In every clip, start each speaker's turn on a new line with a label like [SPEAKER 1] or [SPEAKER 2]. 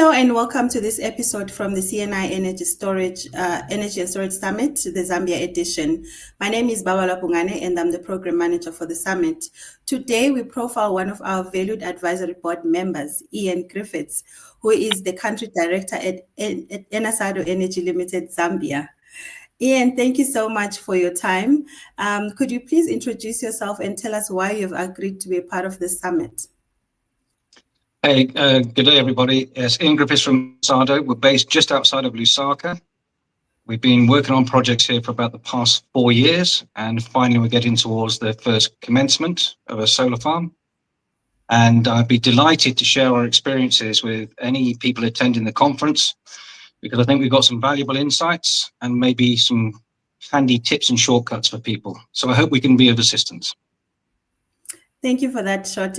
[SPEAKER 1] Hello and welcome to this episode from the CNI Energy and Storage Summit, the Zambia edition. My name is Babala Pungane and I'm the program manager for the summit. Today we profile one of our valued advisory board members, Ian Griffiths, who is the country director at Enasado Energy Limited, Zambia. Ian, thank you so much for your time. Could you please introduce yourself and tell us why you've agreed to be a part of this summit?
[SPEAKER 2] Hey, good day, everybody. It's Ian Griffiths from Enasado. We're based just outside of Lusaka. We've been working on projects here for about the past 4 years, and finally we're getting towards the first commencement of a solar farm. And I'd be delighted to share our experiences with any people attending the conference, because I think we've got some valuable insights and maybe some handy tips and shortcuts for people. So I hope we can be of assistance.
[SPEAKER 1] Thank you for that short,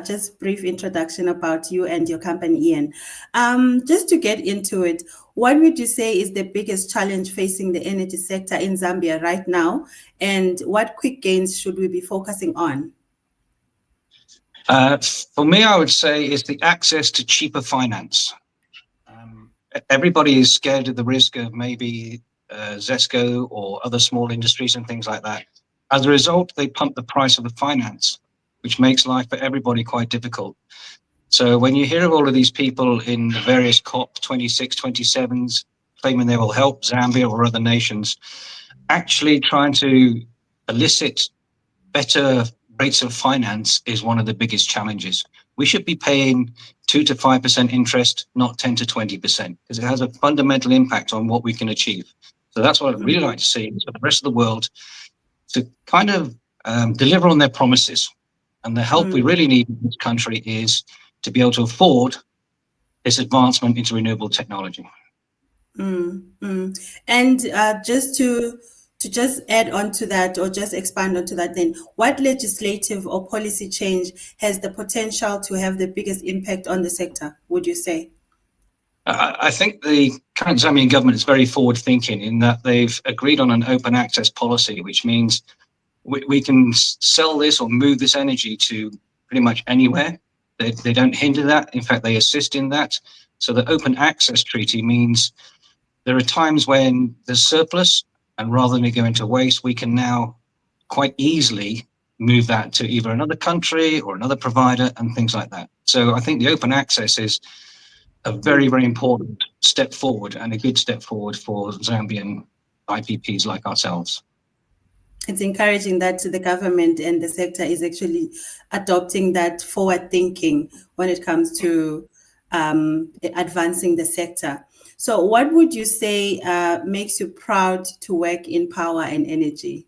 [SPEAKER 1] just brief introduction about you and your company, Ian. Just to get into it, what would you say is the biggest challenge facing the energy sector in Zambia right now, and what quick gains should we be focusing on?
[SPEAKER 2] For me, I would say is the access to cheaper finance. Everybody is scared of the risk of maybe ZESCO or other small industries and things like that. As a result, they pump the price of the finance, which makes life for everybody quite difficult. So when you hear of all of these people in the various COP26, 27s claiming they will help Zambia or other nations, actually trying to elicit better rates of finance is one of the biggest challenges. We should be paying 2 to 5% interest, not 10 to 20%, because it has a fundamental impact on what we can achieve. So that's what I'd really like to see for the rest of the world, to kind of deliver on their promises. And the help we really need in this country is to be able to afford this advancement into renewable technology.
[SPEAKER 1] And just to add on to that, or just expand onto that then, what legislative or policy change has the potential to have the biggest impact on the sector, would you say?
[SPEAKER 2] I think the current Zambian government is very forward thinking in that they've agreed on an open access policy, which means we can sell this or move this energy to pretty much anywhere. They don't hinder that. In fact, they assist in that. So the open access treaty means there are times when there's surplus, and rather than it going to waste, we can now quite easily move that to either another country or another provider and things like that. So I think the open access is a very, very important step forward, and a good step forward for Zambian IPPs like ourselves.
[SPEAKER 1] It's encouraging that the government and the sector is actually adopting that forward thinking when it comes to advancing the sector. So what would you say makes you proud to work in power and energy?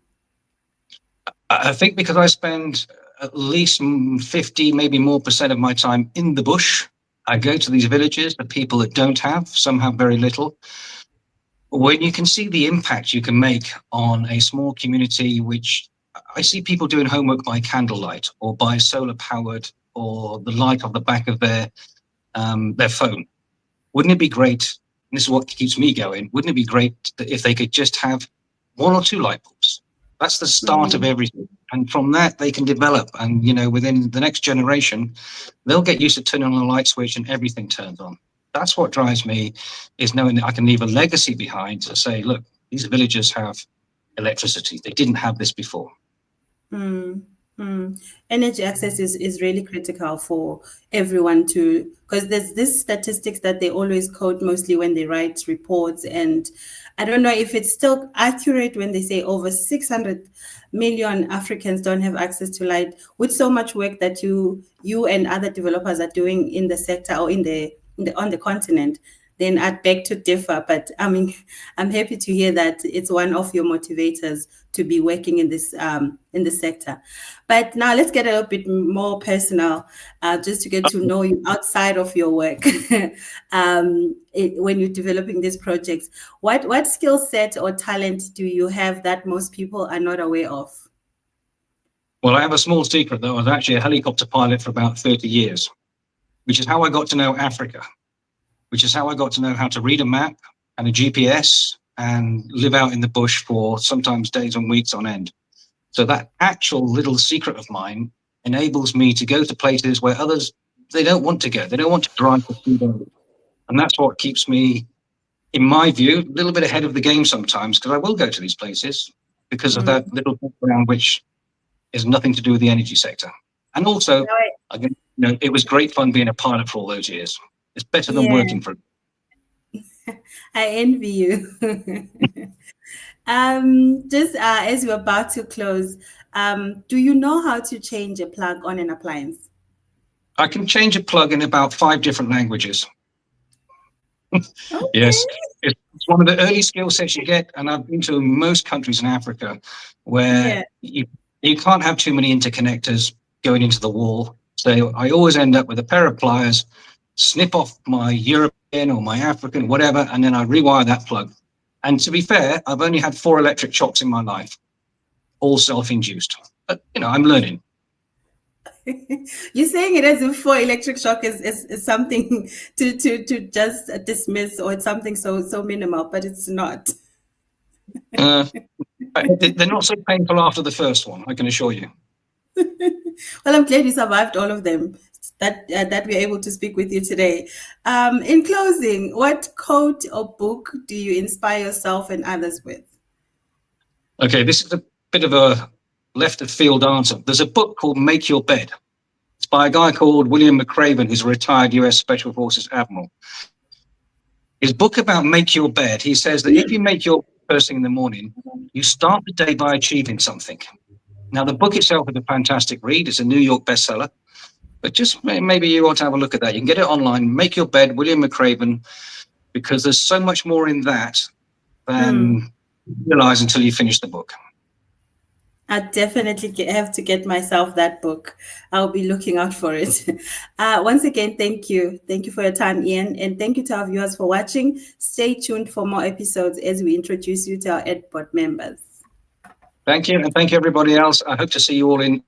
[SPEAKER 2] I think because I spend at least 50, maybe more % of my time in the bush. I go to these villages, the people that don't have, some have very little. When you can see the impact you can make on a small community, which I see people doing homework by candlelight or by solar powered or the light on the back of their phone. Wouldn't it be great? And this is what keeps me going. Wouldn't it be great if they could just have 1 or 2 light bulbs? That's the start of everything. And from that, they can develop. And, within the next generation, they'll get used to turning on the light switch and everything turns on. That's what drives me, is knowing that I can leave a legacy behind to say, look, these villagers have electricity. They didn't have this before.
[SPEAKER 1] Energy access is really critical for everyone because there's this statistics that they always quote mostly when they write reports, and I don't know if it's still accurate when they say over 600 million Africans don't have access to light. With so much work that you and other developers are doing in the sector or on the continent, then I'd beg to differ. But I mean, I'm happy to hear that it's one of your motivators to be working in this in the sector. But now let's get a little bit more personal, just to get to know you outside of your work. When you're developing these projects, what skill set or talent do you have that most people are not aware of?
[SPEAKER 2] Well, I have a small secret, though. I was actually a helicopter pilot for about 30 years, which is how I got to know Africa, which is how I got to know how to read a map and a GPS and live out in the bush for sometimes days and weeks on end. So that actual little secret of mine enables me to go to places where others they don't want to go. They don't want to drive for 3 days. And that's what keeps me, in my view, a little bit ahead of the game sometimes, because I will go to these places because of that little background, which is nothing to do with the energy sector. And also, again, it was great fun being a pilot for all those years. It's better than
[SPEAKER 1] Yeah,
[SPEAKER 2] working for.
[SPEAKER 1] I envy you. Just as we're about to close, do you know how to change a plug on an appliance?
[SPEAKER 2] I can change a plug in about 5 different languages.
[SPEAKER 1] Okay.
[SPEAKER 2] Yes, it's one of the early skill sets you get, and I've been to most countries in Africa where
[SPEAKER 1] Yeah.
[SPEAKER 2] you can't have too many interconnectors going into the wall. So I always end up with a pair of pliers, snip off my European or my African, whatever, and then I rewire that plug. And to be fair, I've only had 4 electric shocks in my life, all self-induced. But, I'm learning.
[SPEAKER 1] You're saying it as if for electric shock is something to just dismiss, or it's something so minimal, but it's not.
[SPEAKER 2] They're not so painful after the first one, I can assure you.
[SPEAKER 1] Well, I'm glad you survived all of them. That we're able to speak with you today. In closing, what quote or book do you inspire yourself and others with?
[SPEAKER 2] Okay, this is a bit of a left of field answer. There's a book called Make Your Bed. It's by a guy called William McRaven, who's a retired US Special Forces admiral. His book about Make Your Bed, he says that if you make your first thing in the morning, you start the day by achieving something. Now, the book itself is a fantastic read. It's a New York bestseller. But just maybe you ought to have a look at that. You can get it online. Make Your Bed, William McRaven, because there's so much more in that than you realize until you finish the book.
[SPEAKER 1] I definitely have to get myself that book. I'll be looking out for it. Once again, thank you. Thank you for your time, Ian. And thank you to our viewers for watching. Stay tuned for more episodes as we introduce you to our EdBot members.
[SPEAKER 2] Thank you. And thank you, everybody else. I hope to see you all in